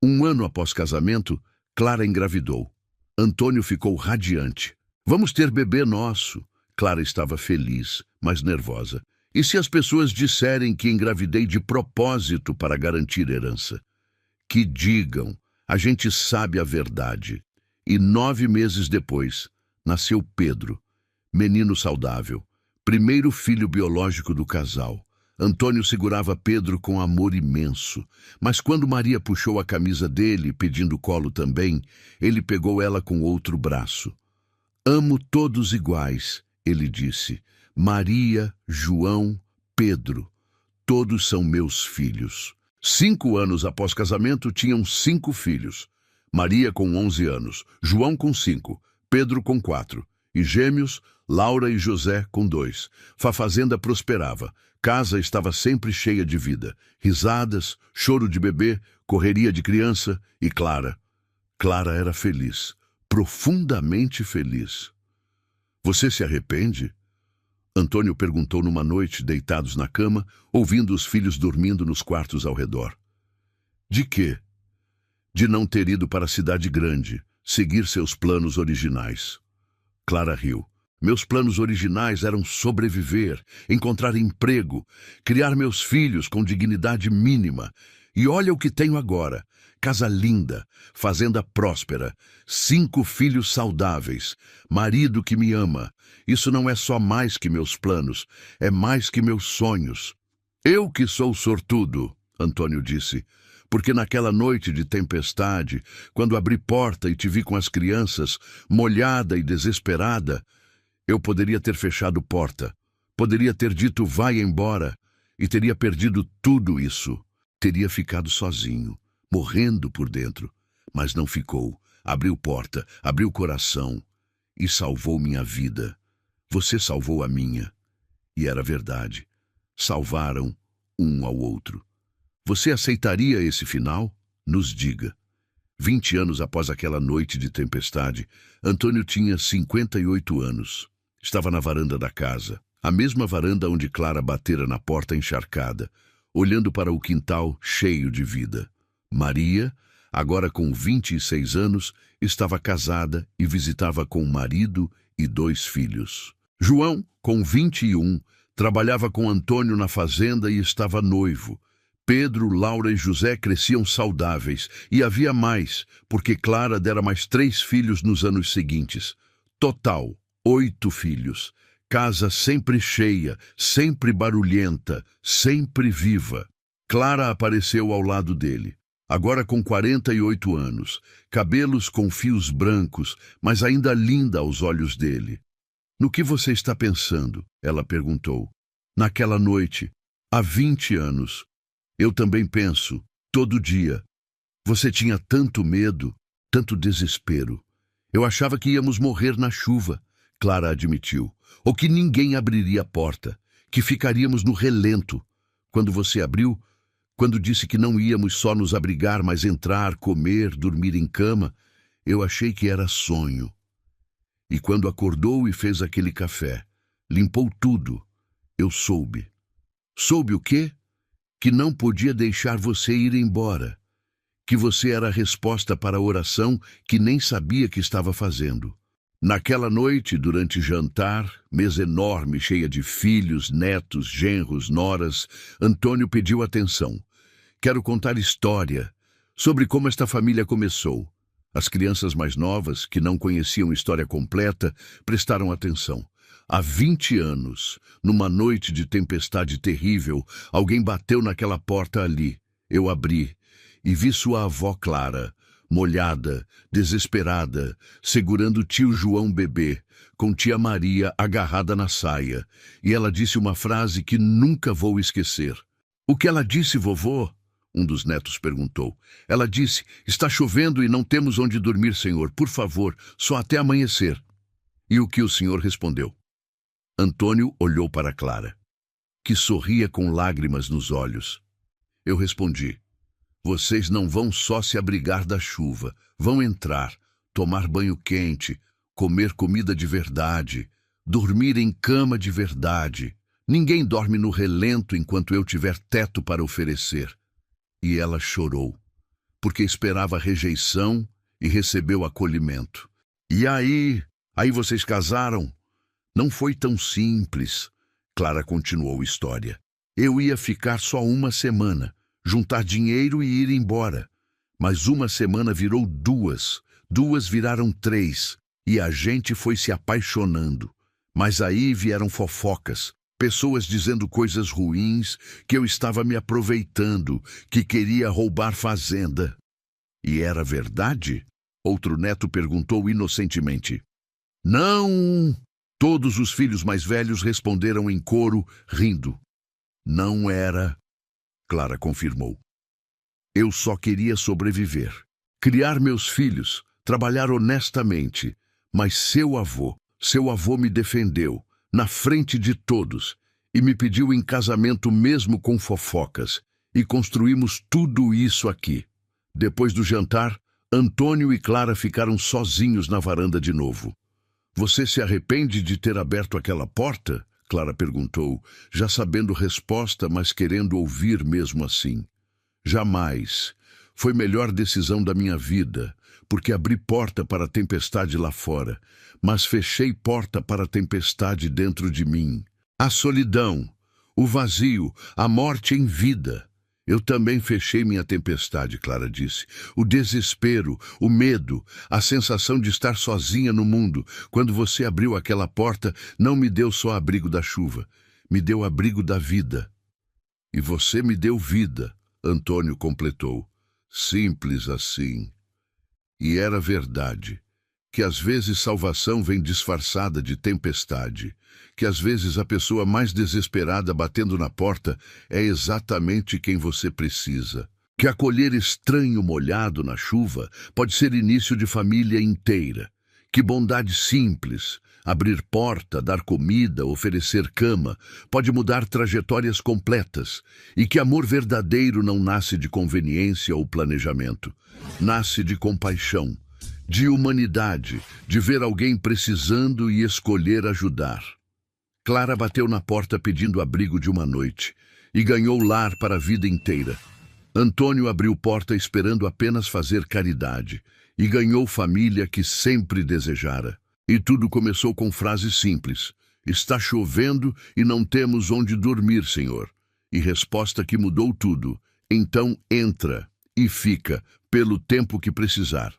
Speaker 1: 1 ano após casamento, Clara engravidou. Antônio ficou radiante. Vamos ter bebê nosso. Clara estava feliz, mas nervosa. E se as pessoas disserem que engravidei de propósito para garantir herança? Que digam, a gente sabe a verdade. E 9 meses depois, nasceu Pedro, menino saudável, primeiro filho biológico do casal. Antônio segurava Pedro com amor imenso, mas quando Maria puxou a camisa dele, pedindo colo também, ele pegou ela com outro braço. Amo todos iguais, ele disse. Maria, João, Pedro, todos são meus filhos. 5 anos após casamento, tinham 5 filhos. Maria com 11 anos, João com 5, Pedro com 4, e gêmeos, Laura e José com 2. A fazenda prosperava. Casa estava sempre cheia de vida. Risadas, choro de bebê, correria de criança e Clara. Clara era feliz, profundamente feliz. Você se arrepende? Antônio perguntou numa noite, deitados na cama, ouvindo os filhos dormindo nos quartos ao redor. De quê? De não ter ido para a cidade grande, seguir seus planos originais. Clara riu. Meus planos originais eram sobreviver, encontrar emprego, criar meus filhos com dignidade mínima. E olha o que tenho agora. Casa linda, fazenda próspera, 5 filhos saudáveis, marido que me ama. Isso não é só mais que meus planos, é mais que meus sonhos. Eu que sou sortudo, Antônio disse, porque naquela noite de tempestade, quando abri porta e te vi com as crianças, molhada e desesperada, eu poderia ter fechado porta, poderia ter dito vai embora e teria perdido tudo isso. Teria ficado sozinho, morrendo por dentro, mas não ficou. Abriu porta, abriu coração e salvou minha vida. Você salvou a minha. E era verdade. Salvaram um ao outro. Você aceitaria esse final? Nos diga. 20 anos após aquela noite de tempestade, Antônio tinha 58 anos. Estava na varanda da casa, a mesma varanda onde Clara batera na porta encharcada, olhando para o quintal cheio de vida. Maria, agora com 26 anos, estava casada e visitava com o marido e 2 filhos. João, com 21, trabalhava com Antônio na fazenda e estava noivo. Pedro, Laura e José cresciam saudáveis, e havia mais, porque Clara dera mais 3 filhos nos anos seguintes. Total, 8 filhos. Casa sempre cheia, sempre barulhenta, sempre viva. Clara apareceu ao lado dele, agora com 48 anos, cabelos com fios brancos, mas ainda linda aos olhos dele. No que você está pensando? Ela perguntou. Naquela noite, há 20 anos. Eu também penso, todo dia. Você tinha tanto medo, tanto desespero. Eu achava que íamos morrer na chuva, Clara admitiu, ou que ninguém abriria a porta, que ficaríamos no relento. Quando você abriu, quando disse que não íamos só nos abrigar, mas entrar, comer, dormir em cama, eu achei que era sonho. E quando acordou e fez aquele café, limpou tudo, eu soube. Soube o quê? Que não podia deixar você ir embora, que você era a resposta para a oração que nem sabia que estava fazendo. Naquela noite, durante jantar, mesa enorme, cheia de filhos, netos, genros, noras, Antônio pediu atenção. Quero contar história sobre como esta família começou. As crianças mais novas, que não conheciam a história completa, prestaram atenção. Há 20 anos, numa noite de tempestade terrível, alguém bateu naquela porta ali. Eu abri e vi sua avó Clara, molhada, desesperada, segurando tio João bebê, com tia Maria agarrada na saia. E ela disse uma frase que nunca vou esquecer. O que ela disse, vovô? Um dos netos perguntou. Ela disse, está chovendo e não temos onde dormir, senhor. Por favor, só até amanhecer. E o que o senhor respondeu? Antônio olhou para Clara, que sorria com lágrimas nos olhos. Eu respondi, vocês não vão só se abrigar da chuva, vão entrar, tomar banho quente, comer comida de verdade, dormir em cama de verdade. Ninguém dorme no relento enquanto eu tiver teto para oferecer. E ela chorou, porque esperava rejeição e recebeu acolhimento. E aí vocês casaram? Não foi tão simples, Clara continuou a história. Eu ia ficar só uma semana, juntar dinheiro e ir embora. Mas uma semana virou 2, 2 viraram 3, e a gente foi se apaixonando. Mas aí vieram fofocas, pessoas dizendo coisas ruins, que eu estava me aproveitando, que queria roubar fazenda. E era verdade? Outro neto perguntou inocentemente. Não! Todos os filhos mais velhos responderam em coro, rindo. Não era, Clara confirmou. Eu só queria sobreviver, criar meus filhos, trabalhar honestamente, mas seu avô, Seu avô me defendeu, na frente de todos, e me pediu em casamento mesmo com fofocas, e construímos tudo isso aqui. Depois do jantar, Antônio e Clara ficaram sozinhos na varanda de novo. Você se arrepende de ter aberto aquela porta? Clara perguntou, já sabendo resposta, mas querendo ouvir mesmo assim. Jamais. Foi a melhor decisão da minha vida, porque abri porta para a tempestade lá fora, mas fechei porta para a tempestade dentro de mim. A solidão, o vazio, a morte em vida. Eu também fechei minha tempestade, Clara disse. O desespero, o medo, a sensação de estar sozinha no mundo. Quando você abriu aquela porta, não me deu só abrigo da chuva, me deu abrigo da vida. E você me deu vida, Antônio completou. Simples assim. E era verdade, que às vezes salvação vem disfarçada de tempestade, que às vezes a pessoa mais desesperada batendo na porta é exatamente quem você precisa. Que acolher estranho molhado na chuva pode ser início de família inteira. Que bondade simples, abrir porta, dar comida, oferecer cama, pode mudar trajetórias completas. E que amor verdadeiro não nasce de conveniência ou planejamento. Nasce de compaixão, de humanidade, de ver alguém precisando e escolher ajudar. Clara bateu na porta pedindo abrigo de uma noite e ganhou lar para a vida inteira. Antônio abriu porta esperando apenas fazer caridade e ganhou família que sempre desejara. E tudo começou com frases simples. Está chovendo e não temos onde dormir, Senhor. E resposta que mudou tudo. Então entra e fica pelo tempo que precisar.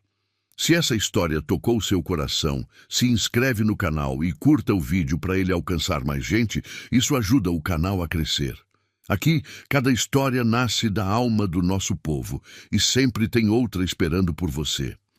Speaker 1: Se essa história tocou seu coração, se inscreve no canal e curta o vídeo para ele alcançar mais gente. Isso ajuda o canal a crescer. Aqui, cada história nasce da alma do nosso povo e sempre tem outra esperando por você.